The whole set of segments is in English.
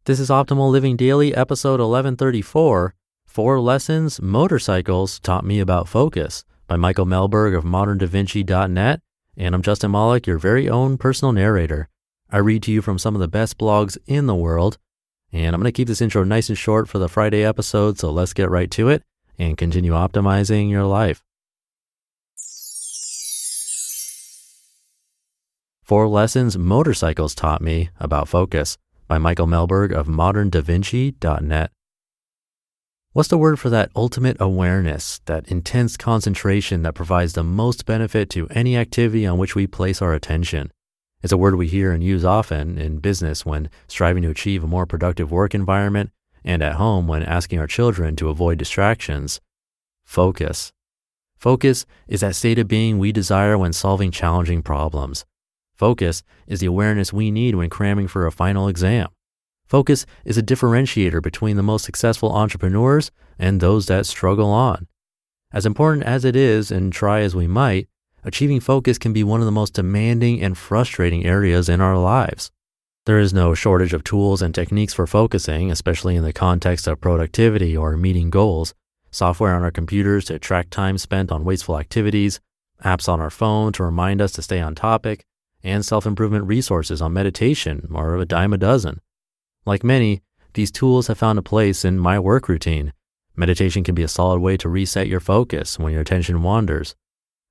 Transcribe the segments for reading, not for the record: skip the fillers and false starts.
This is Optimal Living Daily, episode 1134, 4 Lessons Motorcycles Taught Me About Focus by Michael Mehlberg of moderndavinci.net. And I'm Justin Malik, your very own personal narrator. I read to you from some of the best blogs in the world. And I'm going to keep this intro nice and short for the Friday episode, so let's get right to it and continue optimizing your life. 4 Lessons Motorcycles Taught Me About Focus by Michael Mehlberg of moderndavinci.net. What's the word for that ultimate awareness, that intense concentration that provides the most benefit to any activity on which we place our attention? It's a word we hear and use often in business when striving to achieve a more productive work environment, and at home when asking our children to avoid distractions. Focus. Focus is that state of being we desire when solving challenging problems. Focus is the awareness we need when cramming for a final exam. Focus is a differentiator between the most successful entrepreneurs and those that struggle on. As important as it is, and try as we might, achieving focus can be one of the most demanding and frustrating areas in our lives. There is no shortage of tools and techniques for focusing, especially in the context of productivity or meeting goals. Software on our computers to track time spent on wasteful activities, apps on our phone to remind us to stay on topic, and self-improvement resources on meditation are a dime a dozen. Like many, these tools have found a place in my work routine. Meditation can be a solid way to reset your focus when your attention wanders.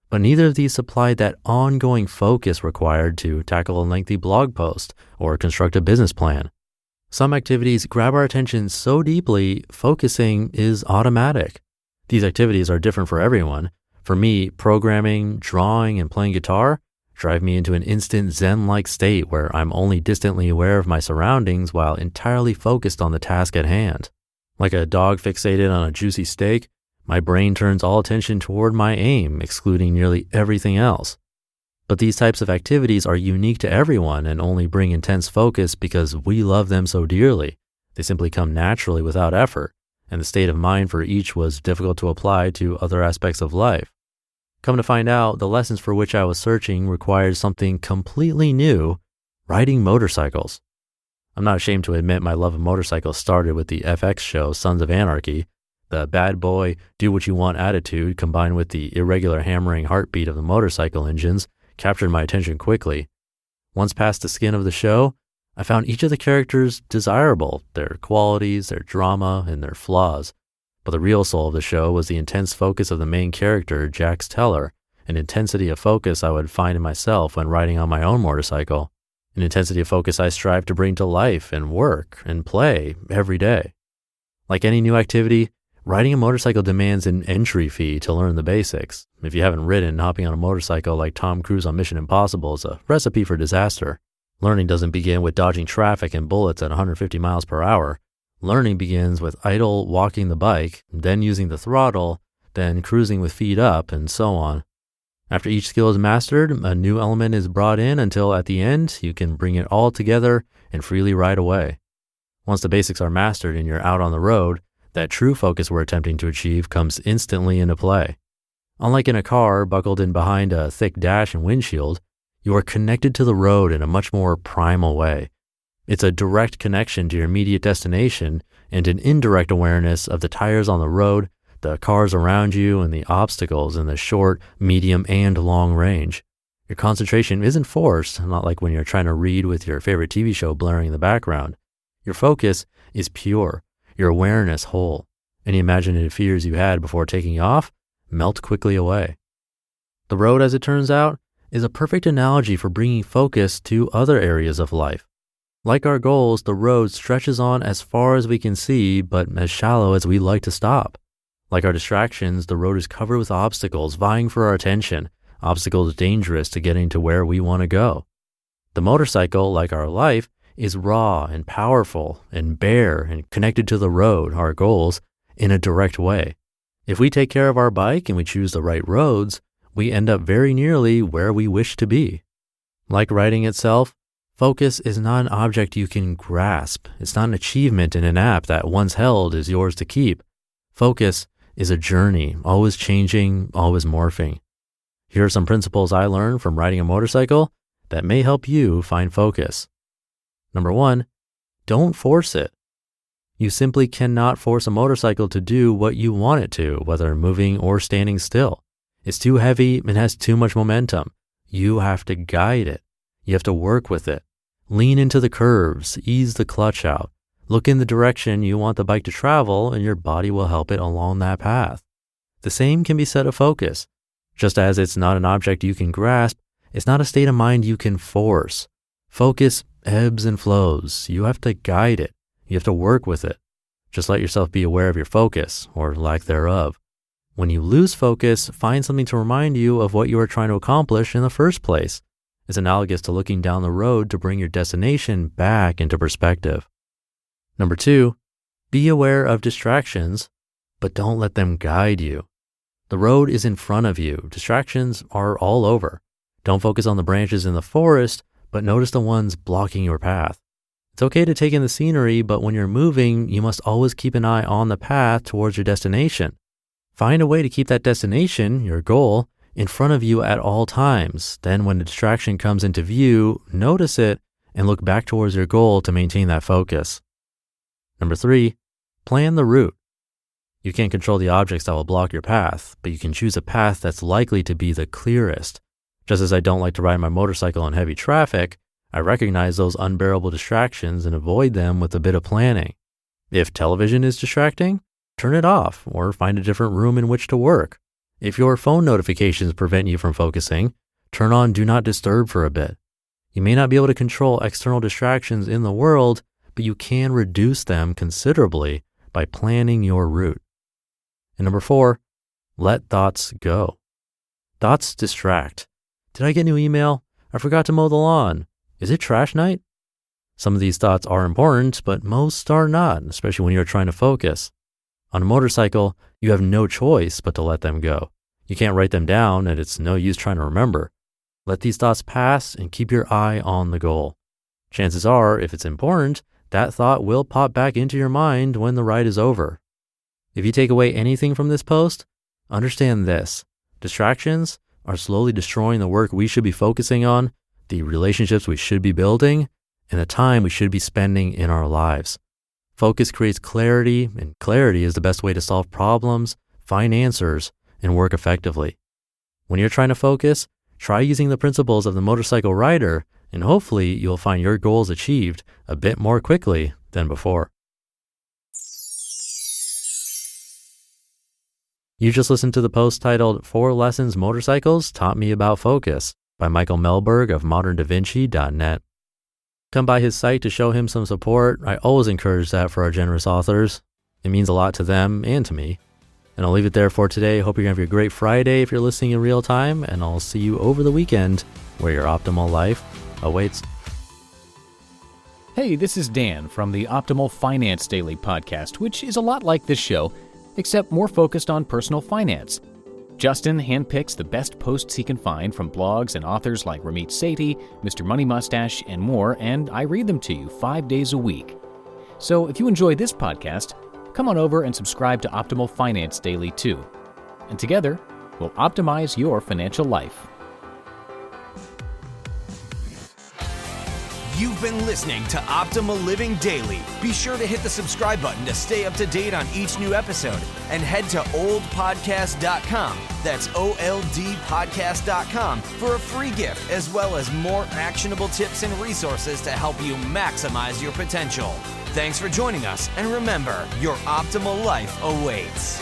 But neither of these supply that ongoing focus required to tackle a lengthy blog post or construct a business plan. Some activities grab our attention so deeply, focusing is automatic. These activities are different for everyone. For me, programming, drawing, and playing guitar drive me into an instant Zen-like state where I'm only distantly aware of my surroundings while entirely focused on the task at hand. Like a dog fixated on a juicy steak, my brain turns all attention toward my aim, excluding nearly everything else. But these types of activities are unique to everyone and only bring intense focus because we love them so dearly. They simply come naturally without effort, and the state of mind for each was difficult to apply to other aspects of life. Come to find out, the lessons for which I was searching required something completely new: riding motorcycles. I'm not ashamed to admit my love of motorcycles started with the FX show Sons of Anarchy. The bad boy, do-what-you-want attitude combined with the irregular hammering heartbeat of the motorcycle engines captured my attention quickly. Once past the skin of the show, I found each of the characters desirable, their qualities, their drama, and their flaws. But the real soul of the show was the intense focus of the main character, Jax Teller, an intensity of focus I would find in myself when riding on my own motorcycle, an intensity of focus I strive to bring to life and work and play every day. Like any new activity, riding a motorcycle demands an entry fee to learn the basics. If you haven't ridden, hopping on a motorcycle like Tom Cruise on Mission Impossible is a recipe for disaster. Learning doesn't begin with dodging traffic and bullets at 150 miles per hour. Learning begins with idle walking the bike, then using the throttle, then cruising with feet up, and so on. After each skill is mastered, a new element is brought in until at the end, you can bring it all together and freely ride away. Once the basics are mastered and you're out on the road, that true focus we're attempting to achieve comes instantly into play. Unlike in a car buckled in behind a thick dash and windshield, you are connected to the road in a much more primal way. It's a direct connection to your immediate destination and an indirect awareness of the tires on the road, the cars around you, and the obstacles in the short, medium, and long range. Your concentration isn't forced, not like when you're trying to read with your favorite TV show blaring in the background. Your focus is pure, your awareness whole. Any imaginative fears you had before taking off melt quickly away. The road, as it turns out, is a perfect analogy for bringing focus to other areas of life. Like our goals, the road stretches on as far as we can see, but as shallow as we like to stop. Like our distractions, the road is covered with obstacles vying for our attention, obstacles dangerous to getting to where we want to go. The motorcycle, like our life, is raw and powerful and bare and connected to the road, our goals, in a direct way. If we take care of our bike and we choose the right roads, we end up very nearly where we wish to be. Like riding itself, focus is not an object you can grasp. It's not an achievement in an app that once held is yours to keep. Focus is a journey, always changing, always morphing. Here are some principles I learned from riding a motorcycle that may help you find focus. Number 1, Don't force it. You simply cannot force a motorcycle to do what you want it to, whether moving or standing still. It's too heavy and has too much momentum. You have to guide it. You have to work with it. Lean into the curves, ease the clutch out. Look in the direction you want the bike to travel, and your body will help it along that path. The same can be said of focus. Just as it's not an object you can grasp, it's not a state of mind you can force. Focus ebbs and flows. You have to guide it. You have to work with it. Just let yourself be aware of your focus, or lack thereof. When you lose focus, find something to remind you of what you are trying to accomplish in the first place. It's analogous to looking down the road to bring your destination back into perspective. Number 2, be aware of distractions, but don't let them guide you. The road is in front of you. Distractions are all over. Don't focus on the branches in the forest, but notice the ones blocking your path. It's okay to take in the scenery, but when you're moving, you must always keep an eye on the path towards your destination. Find a way to keep that destination, your goal, in front of you at all times. Then when a distraction comes into view, notice it and look back towards your goal to maintain that focus. Number 3, plan the route. You can't control the objects that will block your path, but you can choose a path that's likely to be the clearest. Just as I don't like to ride my motorcycle in heavy traffic, I recognize those unbearable distractions and avoid them with a bit of planning. If television is distracting, turn it off or find a different room in which to work. If your phone notifications prevent you from focusing, turn on Do Not Disturb for a bit. You may not be able to control external distractions in the world, but you can reduce them considerably by planning your route. And number 4, let thoughts go. Thoughts distract. Did I get new email? I forgot to mow the lawn. Is it trash night? Some of these thoughts are important, but most are not, especially when you're trying to focus. On a motorcycle, you have no choice but to let them go. You can't write them down, and it's no use trying to remember. Let these thoughts pass and keep your eye on the goal. Chances are, if it's important, that thought will pop back into your mind when the ride is over. If you take away anything from this post, understand this. Distractions are slowly destroying the work we should be focusing on, the relationships we should be building, and the time we should be spending in our lives. Focus creates clarity, and clarity is the best way to solve problems, find answers, and work effectively. When you're trying to focus, try using the principles of the motorcycle rider, and hopefully you'll find your goals achieved a bit more quickly than before. You just listened to the post titled 4 Lessons Motorcycles Taught Me About Focus by Michael Mehlberg of moderndavinci.net. Come by his site to show him some support. I always encourage that for our generous authors. It means a lot to them and to me. And I'll leave it there for today. Hope you're going to have a great Friday if you're listening in real time, and I'll see you over the weekend where your optimal life awaits. Hey, this is Dan from the Optimal Finance Daily podcast, which is a lot like this show, except more focused on personal finance. Justin handpicks the best posts he can find from blogs and authors like Ramit Sethi, Mr. Money Mustache, and more, and I read them to you 5 days a week. So if you enjoy this podcast, come on over and subscribe to Optimal Finance Daily too. And together, we'll optimize your financial life. You've been listening to Optimal Living Daily. Be sure to hit the subscribe button to stay up to date on each new episode, and head to oldpodcast.com. That's OLDpodcast.com for a free gift, as well as more actionable tips and resources to help you maximize your potential. Thanks for joining us, and remember, your optimal life awaits.